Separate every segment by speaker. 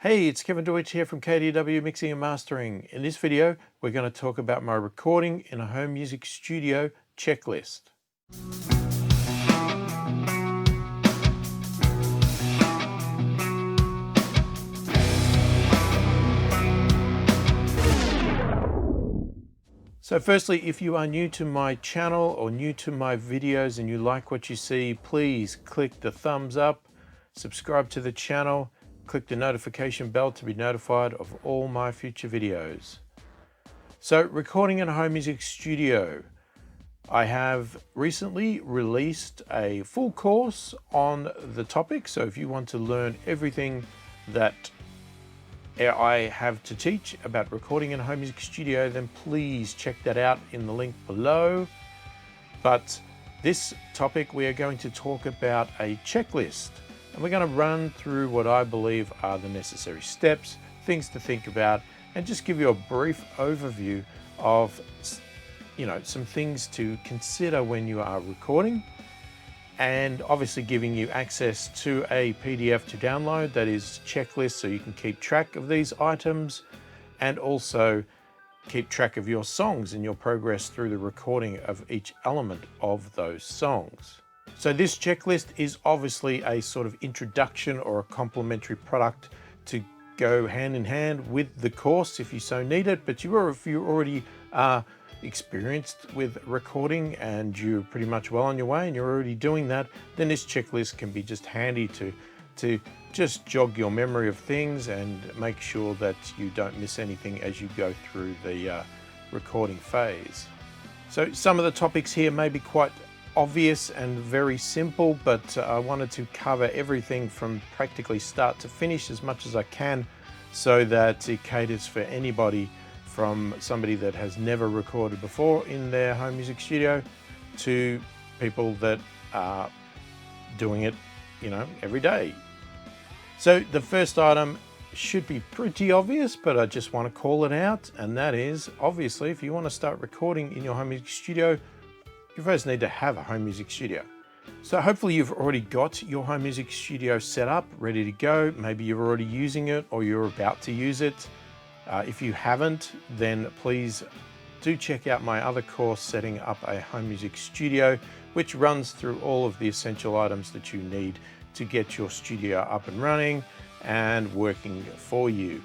Speaker 1: Hey, it's Kevin Deutsch here from KDW Mixing and Mastering. In this video, we're going to talk about my recording in a home music studio checklist. So firstly, if you are new to my channel or new to my videos and you like what you see, please click the thumbs up, subscribe to the channel, click the notification bell to be notified of all my future videos. So recording in a home music studio. I have recently released a full course on the topic. So if you want to learn everything that I have to teach about recording in a home music studio, then please check that out in the link below. But this topic, we are going to talk about a checklist. And we're going to run through what I believe are the necessary steps, things to think about, and just give you a brief overview of, some things to consider when you are recording, and obviously giving you access to a PDF to download that is checklist, so you can keep track of these items and also keep track of your songs and your progress through the recording of each element of those songs. So this checklist is obviously a sort of introduction or a complementary product to go hand in hand with the course if you so need it. But if you already are experienced with recording and you're pretty much well on your way and you're already doing that, then this checklist can be just handy to just jog your memory of things and make sure that you don't miss anything as you go through the recording phase. So some of the topics here may be quite obvious and very simple, but I wanted to cover everything from practically start to finish as much as I can, so that it caters for anybody from somebody that has never recorded before in their home music studio to people that are doing it, every day. So the first item should be pretty obvious, but I just want to call it out, and that is, obviously, if you want to start recording in your home music studio, you first need to have a home music studio. So hopefully you've already got your home music studio set up, ready to go. Maybe you're already using it or you're about to use it. If you haven't, then please do check out my other course, Setting Up a Home Music Studio, which runs through all of the essential items that you need to get your studio up and running and working for you.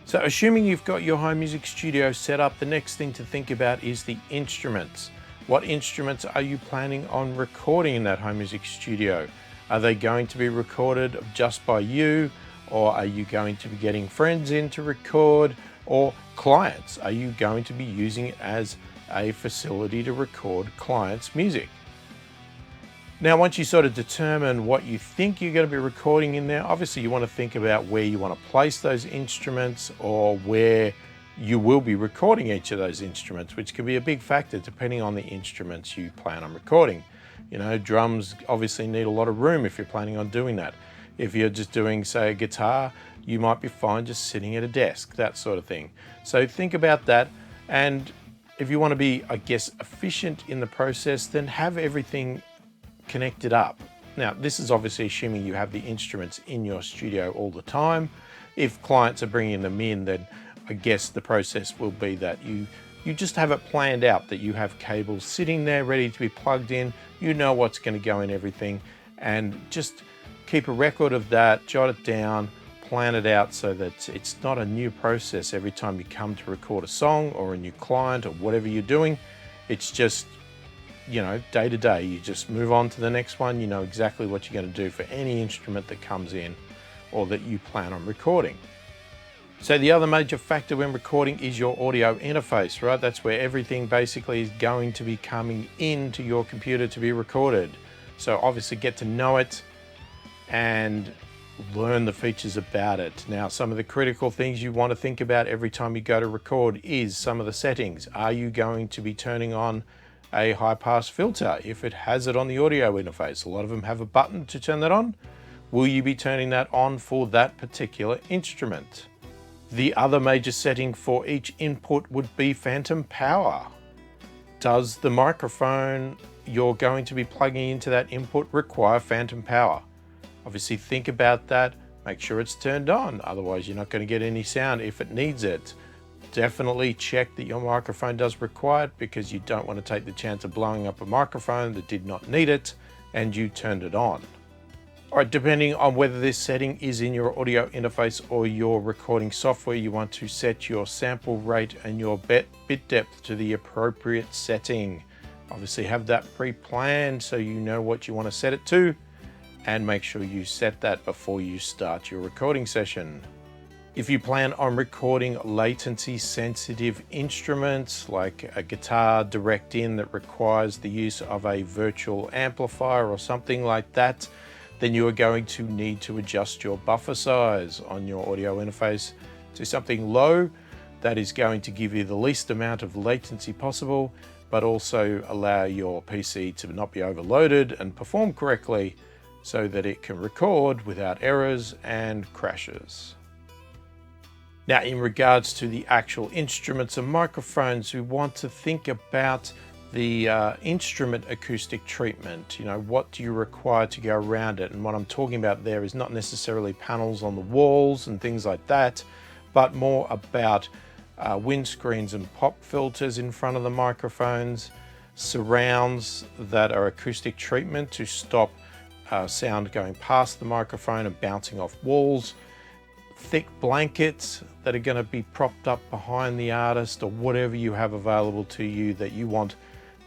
Speaker 1: So assuming you've got your home music studio set up, the next thing to think about is the instruments. What instruments are you planning on recording in that home music studio? Are they going to be recorded just by you, or are you going to be getting friends in to record, or clients? Are you going to be using it as a facility to record clients' music? Now, once you sort of determine what you think you're going to be recording in there, obviously you want to think about where you want to place those instruments, or where you will be recording each of those instruments, which can be a big factor depending on the instruments you plan on recording. Drums obviously need a lot of room if you're planning on doing that. If you're just doing, say, a guitar, you might be fine just sitting at a desk, that sort of thing. So think about that. And if you want to be, efficient in the process, then have everything connected up. Now, this is obviously assuming you have the instruments in your studio all the time. If clients are bringing them in, then I guess the process will be that you just have it planned out, that you have cables sitting there ready to be plugged in. You know what's going to go in everything, and just keep a record of that, jot it down, plan it out so that it's not a new process every time you come to record a song or a new client or whatever you're doing. It's just, day to day. You just move on to the next one. You know exactly what you're going to do for any instrument that comes in or that you plan on recording. So the other major factor when recording is your audio interface, right? That's where everything basically is going to be coming into your computer to be recorded. So obviously get to know it and learn the features about it. Now, some of the critical things you want to think about every time you go to record is some of the settings. Are you going to be turning on a high pass filter if it has it on the audio interface? A lot of them have a button to turn that on. Will you be turning that on for that particular instrument? The other major setting for each input would be phantom power. Does the microphone you're going to be plugging into that input require phantom power? Obviously think about that. make sure it's turned on. Otherwise, you're not going to get any sound if it needs it. Definitely check that your microphone does require it, because you don't want to take the chance of blowing up a microphone that did not need it and you turned it on. All right, depending on whether this setting is in your audio interface or your recording software, you want to set your sample rate and your bit depth to the appropriate setting. Obviously have that pre-planned so you know what you want to set it to, and make sure you set that before you start your recording session. If you plan on recording latency sensitive instruments like a guitar direct in that requires the use of a virtual amplifier or something like that, then you are going to need to adjust your buffer size on your audio interface to something low that is going to give you the least amount of latency possible, but also allow your PC to not be overloaded and perform correctly so that it can record without errors and crashes. Now, in regards to the actual instruments and microphones, we want to think about the instrument acoustic treatment. You know, what do you require to go around it? And what I'm talking about there is not necessarily panels on the walls and things like that, but more about windscreens and pop filters in front of the microphones, surrounds that are acoustic treatment to stop sound going past the microphone and bouncing off walls, thick blankets that are going to be propped up behind the artist, or whatever you have available to you that you want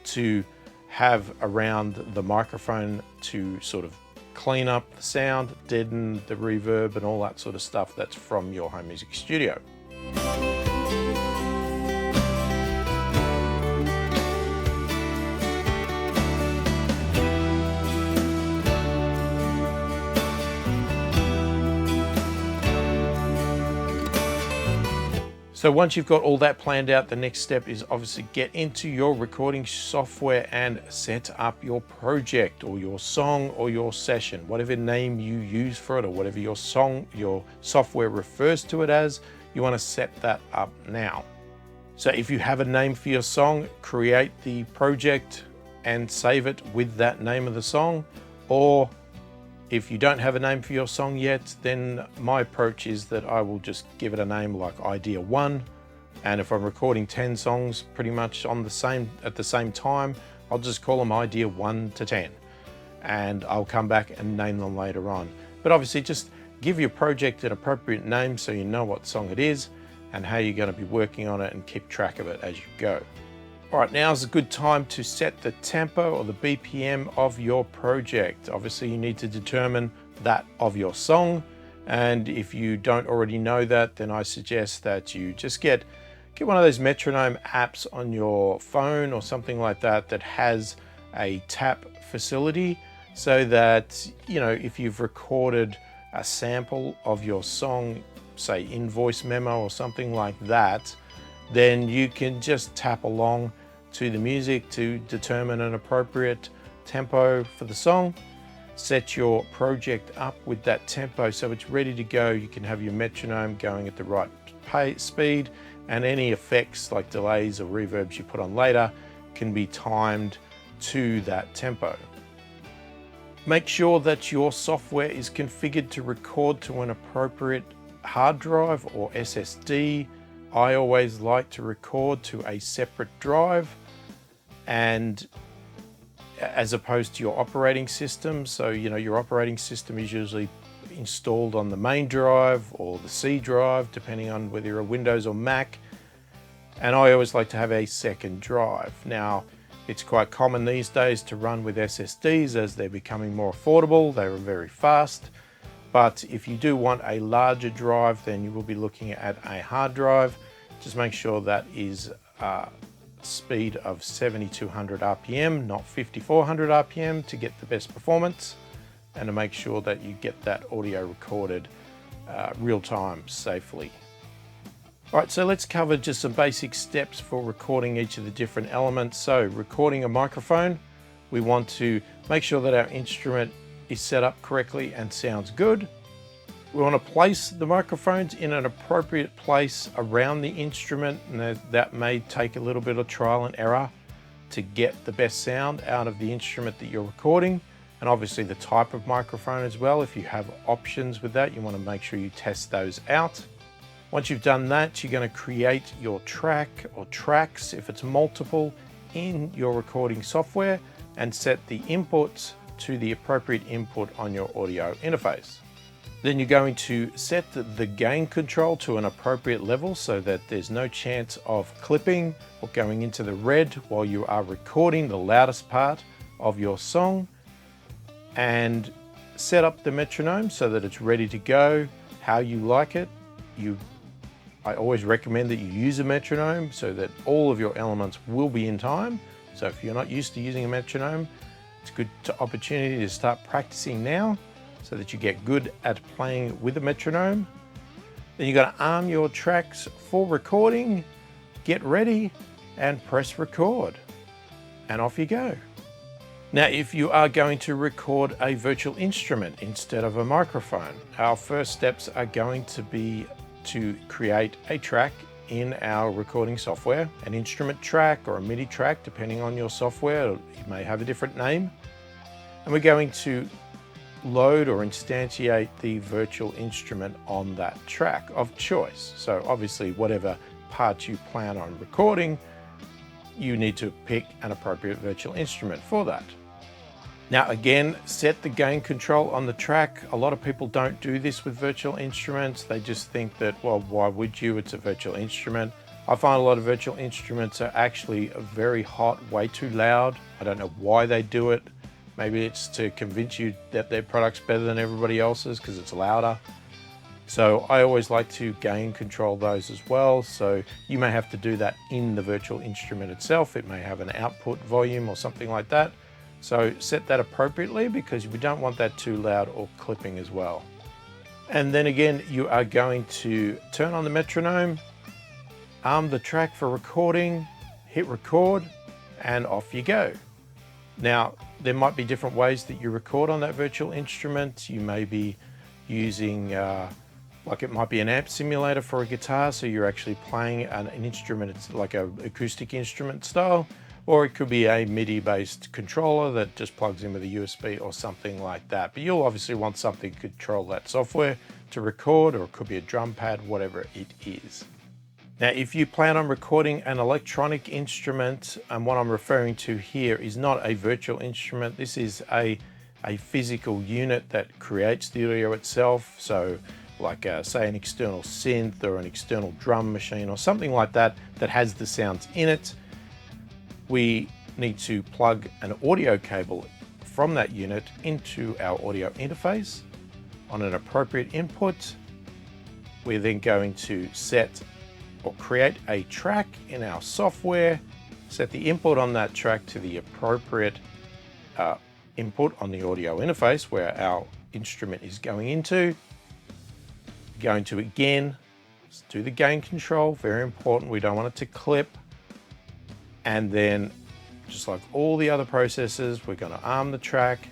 Speaker 1: to have around the microphone to sort of clean up the sound, deaden the reverb and all that sort of stuff that's from your home music studio. So once you've got all that planned out, the next step is obviously get into your recording software and set up your project or your song or your session, whatever name you use for it or whatever your software refers to it as. You want to set that up now. So if you have a name for your song, create the project and save it with that name of the song. Or if you don't have a name for your song yet, then my approach is that I will just give it a name like Idea 1. And if I'm recording 10 songs pretty much at the same time, I'll just call them Idea 1 to 10. And I'll come back and name them later on. But obviously just give your project an appropriate name so you know what song it is and how you're going to be working on it, and keep track of it as you go. All right, now's a good time to set the tempo or the BPM of your project. Obviously, you need to determine that of your song. And if you don't already know that, then I suggest that you just get one of those metronome apps on your phone or something like that that has a tap facility, so that, you know, if you've recorded a sample of your song, say in voice memo or something like that, then you can just tap along to the music to determine an appropriate tempo for the song. Set your project up with that tempo so it's ready to go. You can have your metronome going at the right speed, and any effects like delays or reverbs you put on later can be timed to that tempo. Make sure that your software is configured to record to an appropriate hard drive or SSD. I always like to record to a separate drive, and as opposed to your operating system. So, you know, your operating system is usually installed on the main drive or the C drive, depending on whether you're a Windows or Mac. And I always like to have a second drive. Now, it's quite common these days to run with SSDs as they're becoming more affordable. They are very fast. But if you do want a larger drive, then you will be looking at a hard drive. Just make sure that is speed of 7200 RPM, not 5400 RPM, to get the best performance, and to make sure that you get that audio recorded real time safely. All right, so let's cover just some basic steps for recording each of the different elements. So recording a microphone, we want to make sure that our instrument is set up correctly and sounds good. We want to place the microphones in an appropriate place around the instrument, and that may take a little bit of trial and error to get the best sound out of the instrument that you're recording. and obviously the type of microphone as well. If you have options with that, you want to make sure you test those out. Once you've done that, you're going to create your track or tracks, if it's multiple, in your recording software and set the inputs to the appropriate input on your audio interface. Then you're going to set the gain control to an appropriate level so that there's no chance of clipping or going into the red while you are recording the loudest part of your song, and set up the metronome so that it's ready to go how you like it. I always recommend that you use a metronome so that all of your elements will be in time. So if you're not used to using a metronome, it's a good opportunity to start practicing now so that you get good at playing with a metronome. Then you've got to arm your tracks for recording, get ready, and press record. And off you go. Now, if you are going to record a virtual instrument instead of a microphone, our first steps are going to be to create a track in our recording software, an instrument track or a MIDI track, depending on your software. It may have a different name. And we're going to load or instantiate the virtual instrument on that track of choice. So obviously, whatever part you plan on recording, you need to pick an appropriate virtual instrument for that. Now again, set the gain control on the track. A lot of people don't do this with virtual instruments. They just think that, well, why would you? It's a virtual instrument. I find a lot of virtual instruments are actually very hot, way too loud. I don't know why they do it. Maybe it's to convince you that their product's better than everybody else's because it's louder. So I always like to gain control those as well. So you may have to do that in the virtual instrument itself. It may have an output volume or something like that. So set that appropriately because we don't want that too loud or clipping as well. And then again, you are going to turn on the metronome, arm the track for recording, hit record, and off you go. Now, there might be different ways that you record on that virtual instrument. You may be using, like it might be an amp simulator for a guitar, so you're actually playing an instrument, it's like an acoustic instrument style. Or it could be a MIDI-based controller that just plugs in with a USB or something like that. But you'll obviously want something to control that software to record, or it could be a drum pad, whatever it is. Now, if you plan on recording an electronic instrument, and what I'm referring to here is not a virtual instrument, this is a physical unit that creates the audio itself. So like say an external synth or an external drum machine or something like that, that has the sounds in it. We need to plug an audio cable from that unit into our audio interface on an appropriate input. We're then going to set or create a track in our software, set the input on that track to the appropriate input on the audio interface where our instrument is going into. Going to again do the gain control, very important, we don't want it to clip. And then, just like all the other processes, we're going to arm the track.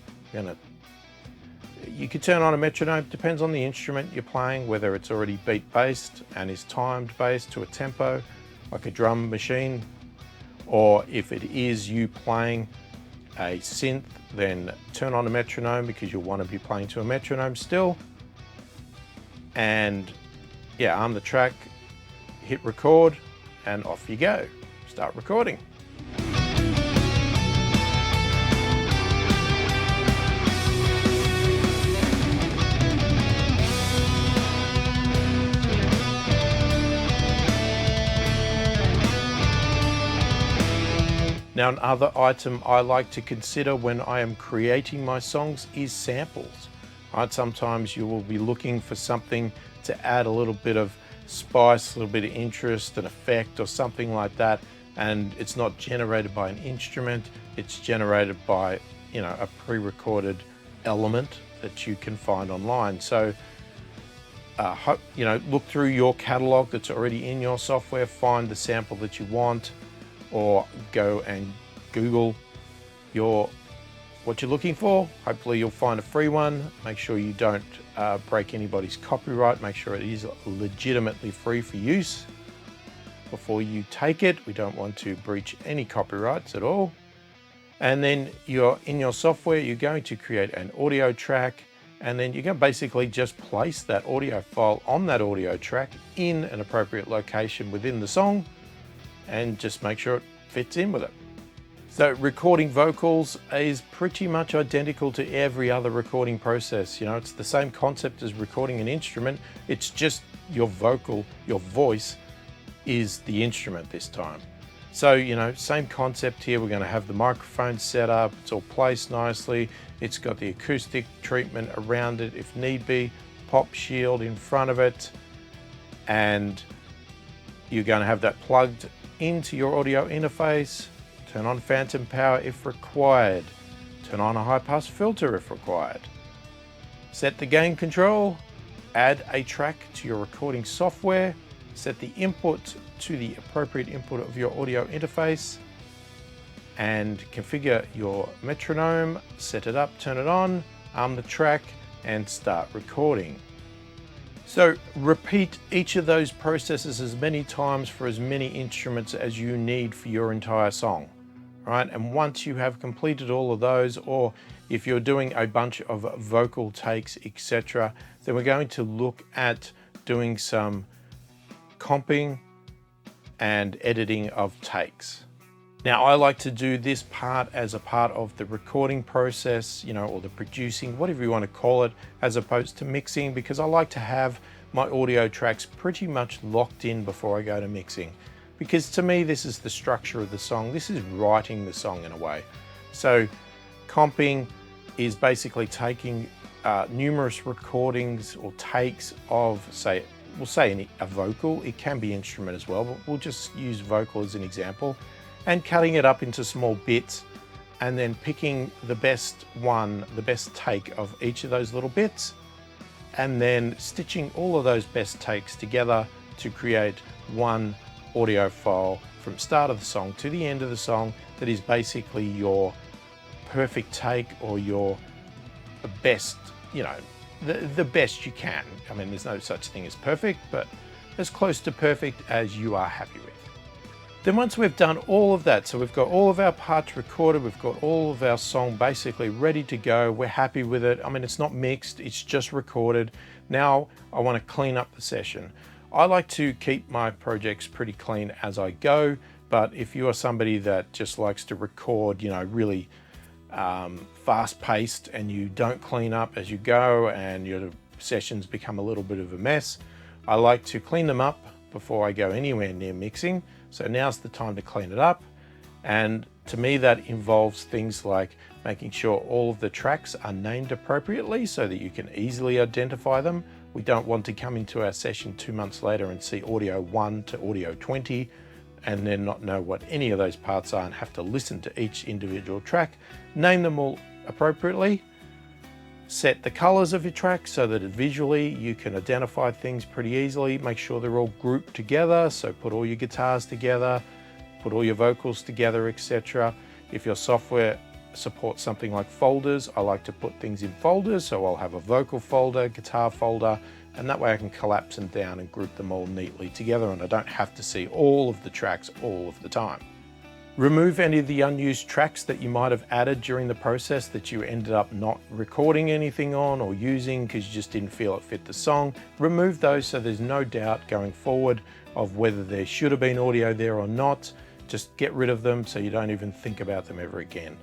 Speaker 1: You could turn on a metronome, depends on the instrument you're playing, whether it's already beat-based and is timed-based to a tempo, like a drum machine, or if it is you playing a synth, then turn on a metronome because you'll want to be playing to a metronome still. And yeah, arm the track, hit record, and off you go. Start recording. Now, another item I like to consider when I am creating my songs is samples. Right? Sometimes you will be looking for something to add a little bit of spice, a little bit of interest, an effect or something like that. And it's not generated by an instrument, it's generated by, a pre-recorded element that you can find online. So, look through your catalog that's already in your software, find the sample that you want, or go and Google what you're looking for. Hopefully you'll find a free one. Make sure you don't break anybody's copyright. Make sure it is legitimately free for use before you take it. We don't want to breach any copyrights at all. And then in your software, you're going to create an audio track, and then you're going to basically just place that audio file on that audio track in an appropriate location within the song, and just make sure it fits in with it. So recording vocals is pretty much identical to every other recording process. It's the same concept as recording an instrument. It's just your voice is the instrument this time. So, same concept here. We're going to have the microphone set up. It's all placed nicely. It's got the acoustic treatment around it if need be, pop shield in front of it. And you're going to have that plugged into your audio interface. Turn on phantom power if required. Turn on a high pass filter if required. Set the gain control. Add a track to your recording software. Set the input to the appropriate input of your audio interface, and configure your metronome, set it up, turn it on, arm the track, and start recording. So repeat each of those processes as many times for as many instruments as you need for your entire song, right? And once you have completed all of those, or if you're doing a bunch of vocal takes, etc., then we're going to look at doing some comping and editing of takes. Now, I like to do this part as a part of the recording process, or the producing, whatever you want to call it, as opposed to mixing, because I like to have my audio tracks pretty much locked in before I go to mixing. Because to me, this is the structure of the song. This is writing the song in a way. So comping is basically taking numerous recordings or takes of, we'll say a vocal. It can be instrument as well, but we'll just use vocal as an example, and cutting it up into small bits, and then picking the best take of each of those little bits, and then stitching all of those best takes together to create one audio file from start of the song to the end of the song that is basically your perfect take, or your best, the best you can. I mean, there's no such thing as perfect, but as close to perfect as you are happy with. Then once we've done all of that, so we've got all of our parts recorded, we've got all of our song basically ready to go, we're happy with it. I mean, it's not mixed, it's just recorded. Now I want to clean up the session. I like to keep my projects pretty clean as I go, but if you are somebody that just likes to record, really fast-paced, and you don't clean up as you go and your sessions become a little bit of a mess, I like to clean them up before I go anywhere near mixing. So now's the time to clean it up, and to me that involves things like making sure all of the tracks are named appropriately so that you can easily identify them. We don't want to come into our session 2 months later and see audio 1 to audio 20 and then not know what any of those parts are and have to listen to each individual track. Name them all appropriately. Set the colors of your track so that visually you can identify things pretty easily. Make sure they're all grouped together. So put all your guitars together, put all your vocals together, etc. If your software supports something like folders, I like to put things in folders. So I'll have a vocal folder, guitar folder, and that way I can collapse them down and group them all neatly together, and I don't have to see all of the tracks all of the time. Remove any of the unused tracks that you might have added during the process that you ended up not recording anything on or using because you just didn't feel it fit the song. Remove those so there's no doubt going forward of whether there should have been audio there or not. Just get rid of them so you don't even think about them ever again.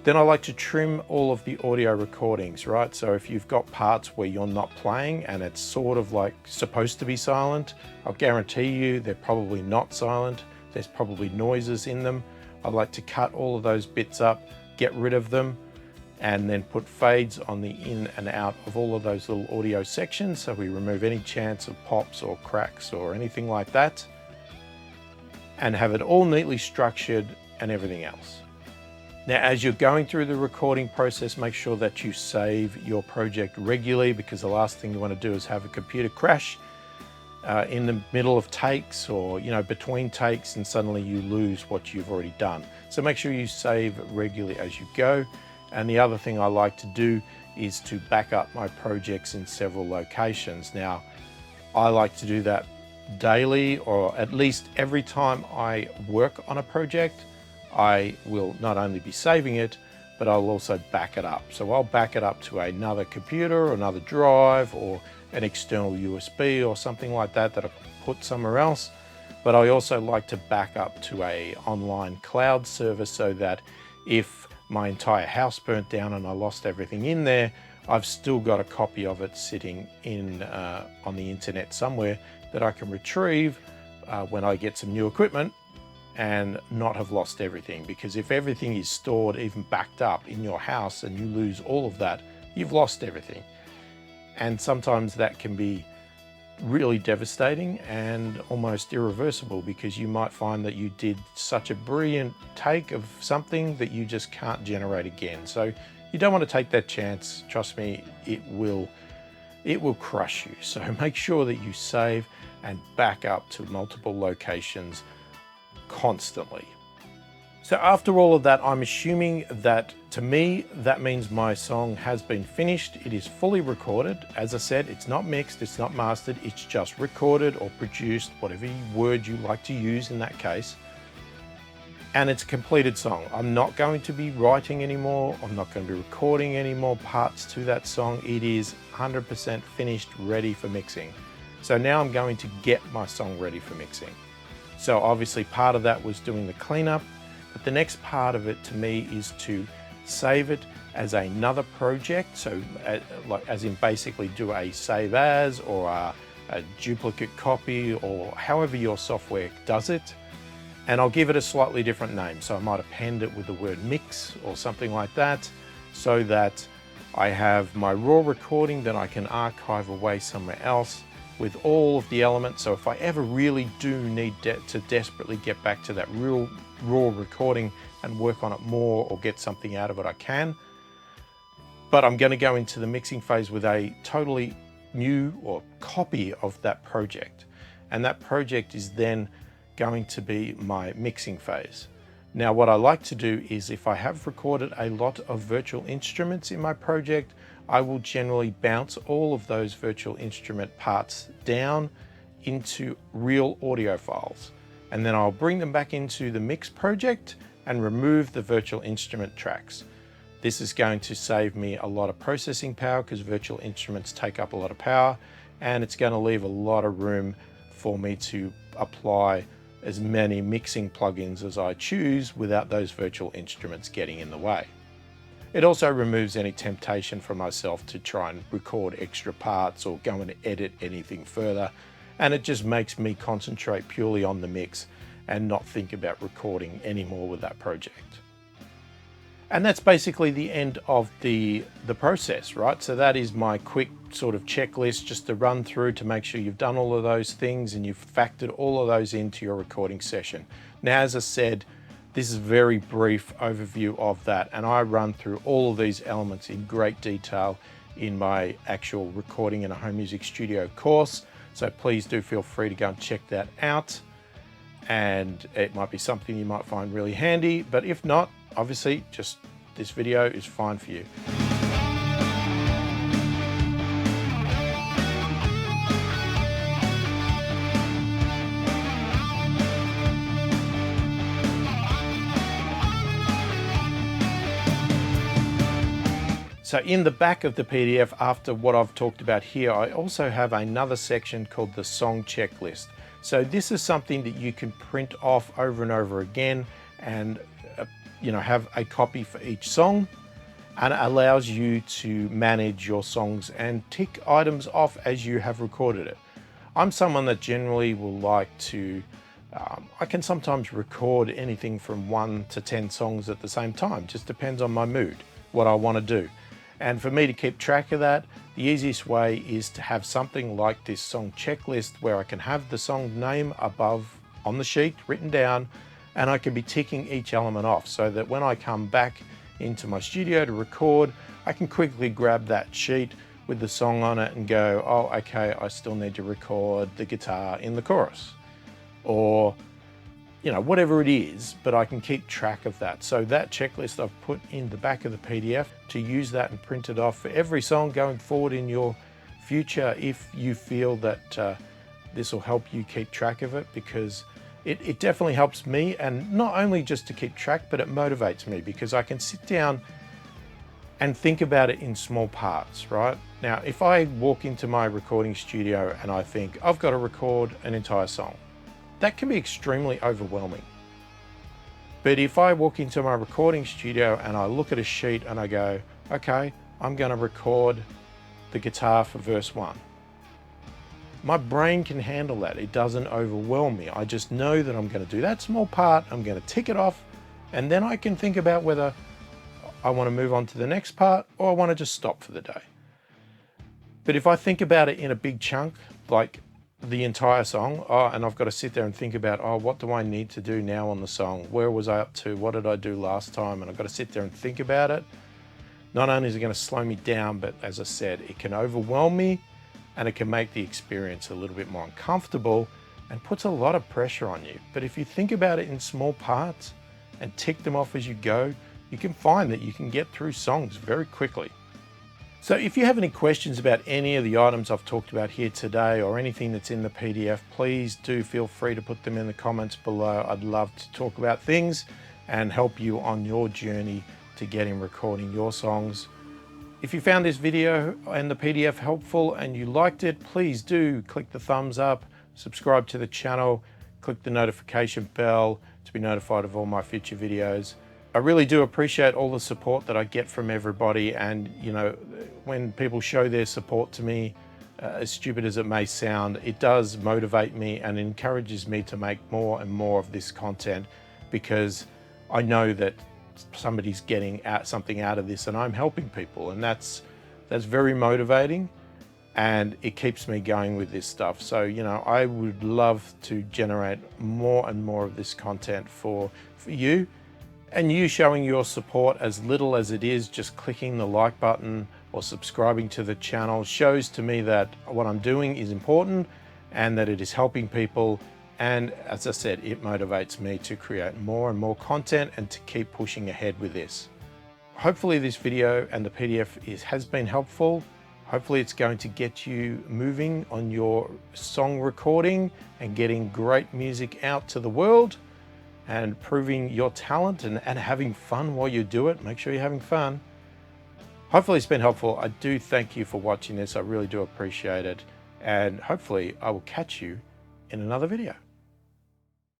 Speaker 1: Then I like to trim all of the audio recordings, right? So if you've got parts where you're not playing and it's sort of like supposed to be silent, I'll guarantee you they're probably not silent. There's probably noises in them. I like to cut all of those bits up, get rid of them, and then put fades on the in and out of all of those little audio sections so we remove any chance of pops or cracks or anything like that, and have it all neatly structured and everything else. Now, as you're going through the recording process, make sure that you save your project regularly, because the last thing you want to do is have a computer crash in the middle of takes, or between takes, and suddenly you lose what you've already done. So make sure you save regularly as you go. And the other thing I like to do is to back up my projects in several locations. Now, I like to do that daily, or at least every time I work on a project. I will not only be saving it, but I'll also back it up. So I'll back it up to another computer or another drive or an external USB or something like that that I put somewhere else. But I also like to back up to an online cloud service so that if my entire house burnt down and I lost everything in there, I've still got a copy of it sitting in on the internet somewhere that I can retrieve when I get some new equipment and not have lost everything. Because if everything is stored, even backed up in your house, and you lose all of that, you've lost everything. And sometimes that can be really devastating and almost irreversible, because you might find that you did such a brilliant take of something that you just can't generate again. So you don't want to take that chance. Trust me, it will crush you. So make sure that you save and back up to multiple locations constantly. So after all of that, I'm assuming that, to me, that means my song has been finished. It is fully recorded. As I said, it's not mixed, it's not mastered, it's just recorded or produced, whatever word you like to use in that case. And it's a completed song. I'm not going to be writing anymore. I'm not going to be recording any more parts to that song. It is 100% finished, ready for mixing. So now I'm going to get my song ready for mixing. So obviously part of that was doing the cleanup, but the next part of it to me is to save it as another project. So like as in basically do a save as or a duplicate copy, or however your software does it. And I'll give it a slightly different name. So I might append it with the word mix or something like that, so that I have my raw recording that I can archive away somewhere else with all of the elements. So if I ever really do need to desperately get back to that real raw recording and work on it more or get something out of it, I can. But I'm going to go into the mixing phase with a totally new or copy of that project. And that project is then going to be my mixing phase. Now, what I like to do is, if I have recorded a lot of virtual instruments in my project, I will generally bounce all of those virtual instrument parts down into real audio files. And then I'll bring them back into the mix project and remove the virtual instrument tracks. This is going to save me a lot of processing power, because virtual instruments take up a lot of power, and it's going to leave a lot of room for me to apply as many mixing plugins as I choose without those virtual instruments getting in the way. It also removes any temptation for myself to try and record extra parts or go and edit anything further. And it just makes me concentrate purely on the mix and not think about recording anymore with that project. And that's basically the end of the process, right? So that is my quick sort of checklist, just to run through to make sure you've done all of those things and you've factored all of those into your recording session. Now, as I said, this is a very brief overview of that, and I run through all of these elements in great detail in my actual recording in a home music studio course. So please do feel free to go and check that out. And it might be something you might find really handy, but if not, obviously just this video is fine for you. So in the back of the PDF, after what I've talked about here, I also have another section called the song checklist. So this is something that you can print off over and over again and have a copy for each song, and it allows you to manage your songs and tick items off as you have recorded it. I'm someone that generally will like to, I can sometimes record anything from 1 to 10 songs at the same time, just depends on my mood, what I want to do. And for me to keep track of that, the easiest way is to have something like this song checklist, where I can have the song name above on the sheet written down, and I can be ticking each element off, so that when I come back into my studio to record, I can quickly grab that sheet with the song on it and go, oh, okay, I still need to record the guitar in the chorus, or whatever it is, but I can keep track of that. So that checklist I've put in the back of the PDF to use that and print it off for every song going forward in your future, if you feel that this will help you keep track of it, because it definitely helps me, and not only just to keep track, but it motivates me because I can sit down and think about it in small parts, right? Now, if I walk into my recording studio and I think I've got to record an entire song, that can be extremely overwhelming. But if I walk into my recording studio and I look at a sheet and I go, okay, I'm going to record the guitar for verse 1. My brain can handle that. It doesn't overwhelm me. I just know that I'm going to do that small part, I'm going to tick it off, and then I can think about whether I want to move on to the next part or I want to just stop for the day. But if I think about it in a big chunk, like the entire song, and I've got to sit there and think about, what do I need to do now on the song? Where was I up to? What did I do last time? And I've got to sit there and think about it. Not only is it going to slow me down, but as I said, it can overwhelm me and it can make the experience a little bit more uncomfortable and puts a lot of pressure on you. But if you think about it in small parts and tick them off as you go, you can find that you can get through songs very quickly. So if you have any questions about any of the items I've talked about here today or anything that's in the PDF, please do feel free to put them in the comments below. I'd love to talk about things and help you on your journey to getting recording your songs. If you found this video and the PDF helpful and you liked it, please do click the thumbs up, subscribe to the channel, click the notification bell to be notified of all my future videos. I really do appreciate all the support that I get from everybody, and you know, when people show their support to me, as stupid as it may sound, it does motivate me and encourages me to make more and more of this content, because I know that somebody's getting something out of this and I'm helping people, and that's very motivating, and it keeps me going with this stuff. So, you know, I would love to generate more and more of this content for you. And you showing your support, as little as it is, just clicking the like button or subscribing to the channel, shows to me that what I'm doing is important and that it is helping people. And as I said, it motivates me to create more and more content and to keep pushing ahead with this. Hopefully this video and the PDF has been helpful. Hopefully it's going to get you moving on your song recording and getting great music out to the world, and proving your talent and having fun while you do it. Make sure you're having fun. Hopefully it's been helpful. I do thank you for watching this. I really do appreciate it. And hopefully I will catch you in another video.